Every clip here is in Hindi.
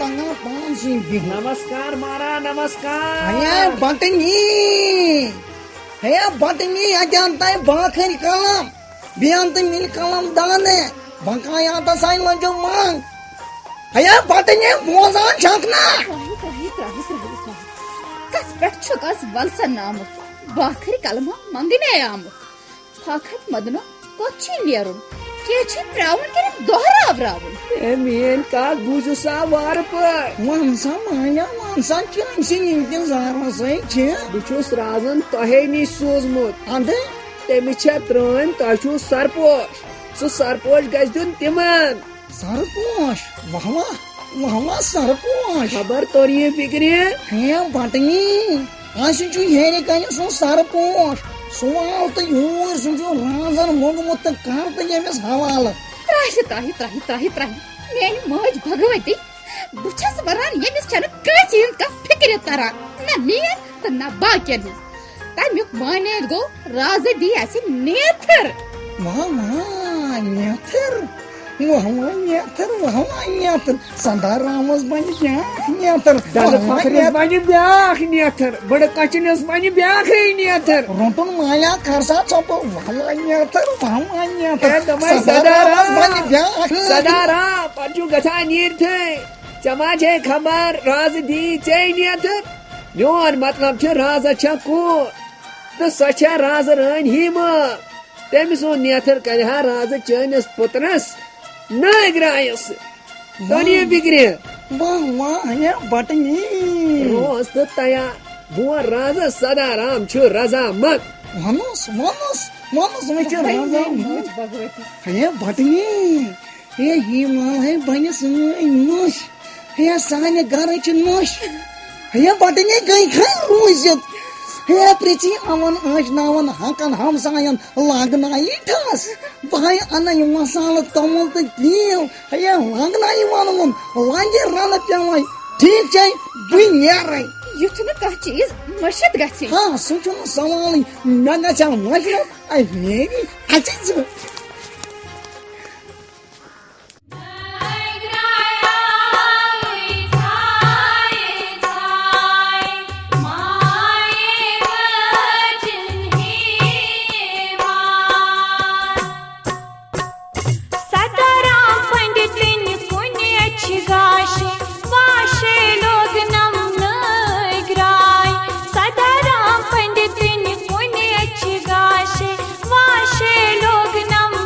लगा पान सिंह भी नमस्कार मारा नमस्कार है बटनी अजानता है बाखरी कलम बियांत मिल कलम दाने बकाया तो साइन लजो मांग है बटनी मोजान छकना कस पेट कस वलसन आमुत बाखरी कलमा मंगने आमुत फाखत मदनो कोची नेरुन केची प्रावन के दोहराव रावन ए मेन का बुझु सा वार पर वंसा माया वंसा चंसिन इंतजार से छे बुछुस राजन तहे नि सोजमुत अंदे तेमि छ त्रन तछु सरपोश सु सरपोश गज दिन तिमन सरपोश वाह सरपोश खबर तोरिए फिक्रे है बटनी आशु छु हेरे कने सो सरपोश सुवाल तो यूर सुजो राजन मोगमुत कार तो यमस हवाल त्राही मेन मज भगवती बुछस वरान यमस छन कसिन का फिक्र तरा न मेन त न बाकियन तमिक माने गो राज दी ऐसी नेथर नेथर सदा रामस बन नेथर दल फखरस बन ब्याख नेथर बड़ कचनस बन ब्याख नेथर रोटन माया खरसा चप नेथर नेथर सदारा पचु गथा नीर थे चमा छे खबर राज दी चे नेथर मोर मतलब छ राज छ को तो सच राज रन हिम तेमिसो नेथर कहा राज चनस पुत्रस नागरायस तोनिए बिगरे वाह ये बटनी रोज तो तया वो राजा सदाराम छु रजा मत मनस में छु राजा मज भगवती ये बटनी ये हिमाल है बनिस नोश ये साने घर छु नोश ये बटनी गई खाई रोजत हे प्रीति अवन आज नावन हकन हमसायन लागनाई ठस भाई अनय मसाला तमल त दियो हे लागनाई वानन लांगे रन पेवाई ठीक छै बुनेरै युथन का चीज मशद गछि हां सुचन सवाल नगा छ मजलो आई मेरी अचिज सदाराम पंडित ने पुण्य अच्छी गाशे वाशे लोग नम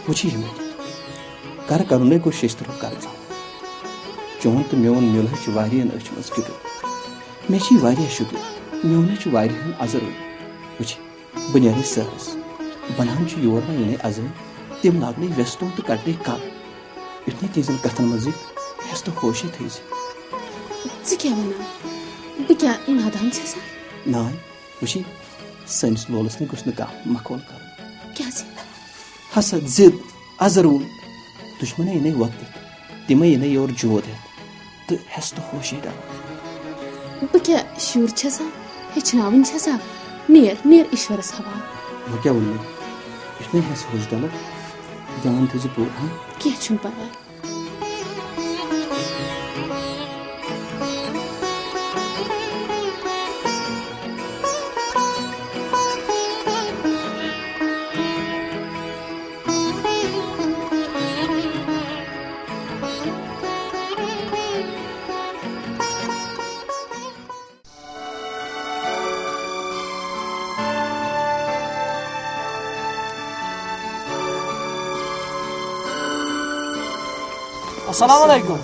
वुची मे कर करुने गो शेस्तर कर चोन तो मोन मिल वारियन अच मज गिर मे शुक्र मोन वारियन अजर वुच बह नीर सहस बनान योर वन इन अजन तिम लागने व्यस्तों तो कटे कल युथ तीजन कथन मज हेस तो होशे थे क्या वना बह क्या नादान नान वुची सनिस लोलस ने गुस कह मखौल कर क्या हसद जिद अजरून दुश्मन इन वक्त तिम इन योर जोद तो हेस तो होशे डाल बह क्या शुर हेचनावन नीर नीर ईश्वरस हवाल वह क्या वो युथ हेस होश डाल ध्यान थे पूर क्या परवाह अस्सलाम वालेकुम।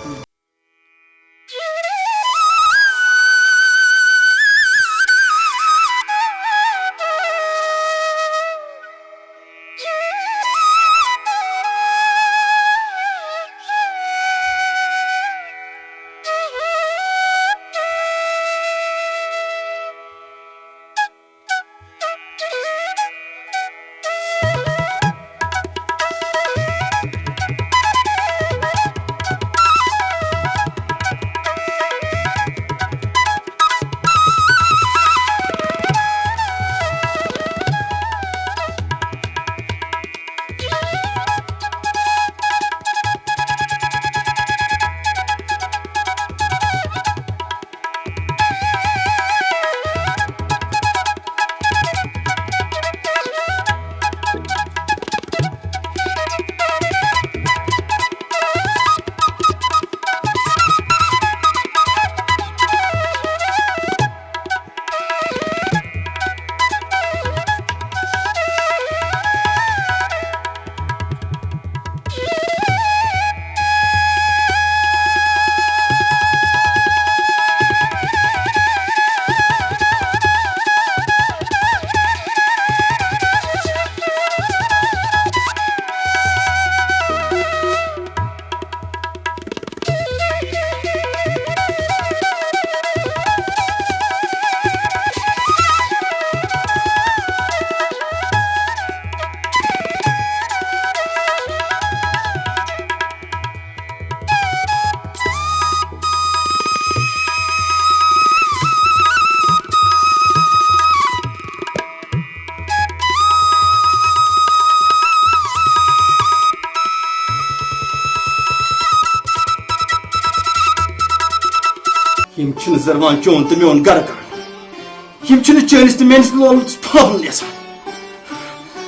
जरवान चोन तो मोन गर कर चनिस तो मेनिस लोलस फावन यसान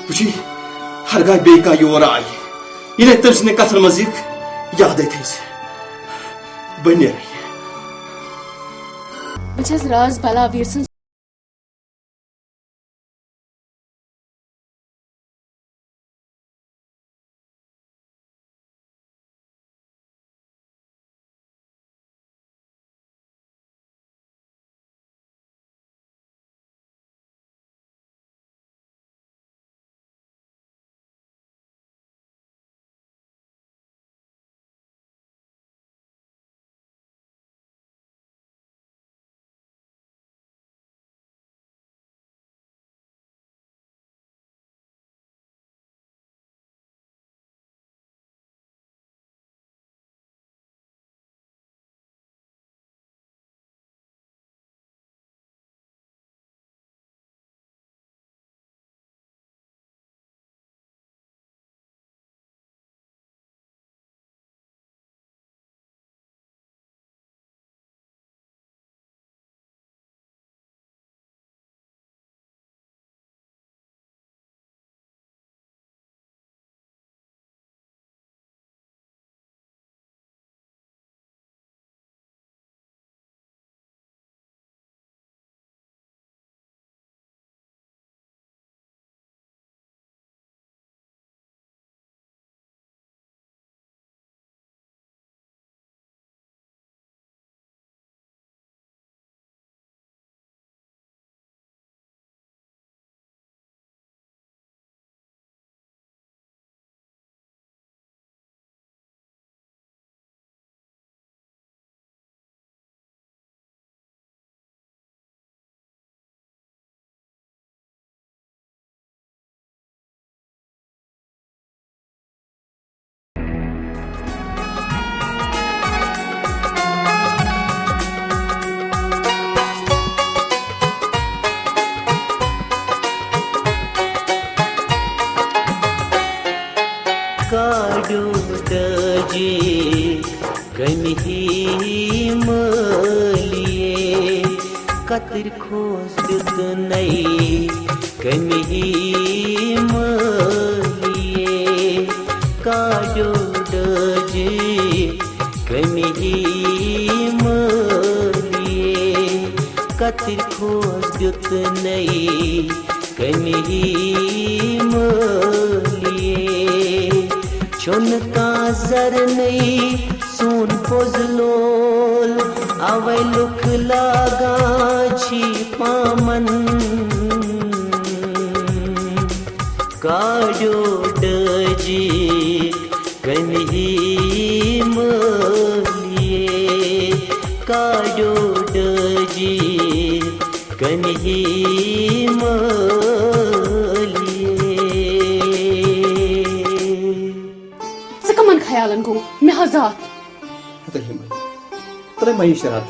वुची हरगाह बे कह योर आय ये तम सद कथन मज याद थे बह नीर बह राज बलावीर सं काडो दजे कन्ही मलिए कतिर खोस दुत नई कन्ही मलिए काडो दजे कन्ही मलिए कतिर खोस दुत नई कन्ही मलिए चुन का जर नई सोन पोजलोल अवै लुक लागा छी पामन काडो डजे कन्ही मलिए काडो डजे कन्ही कमन ख्यालन गो मे हजात तरे मई शरारत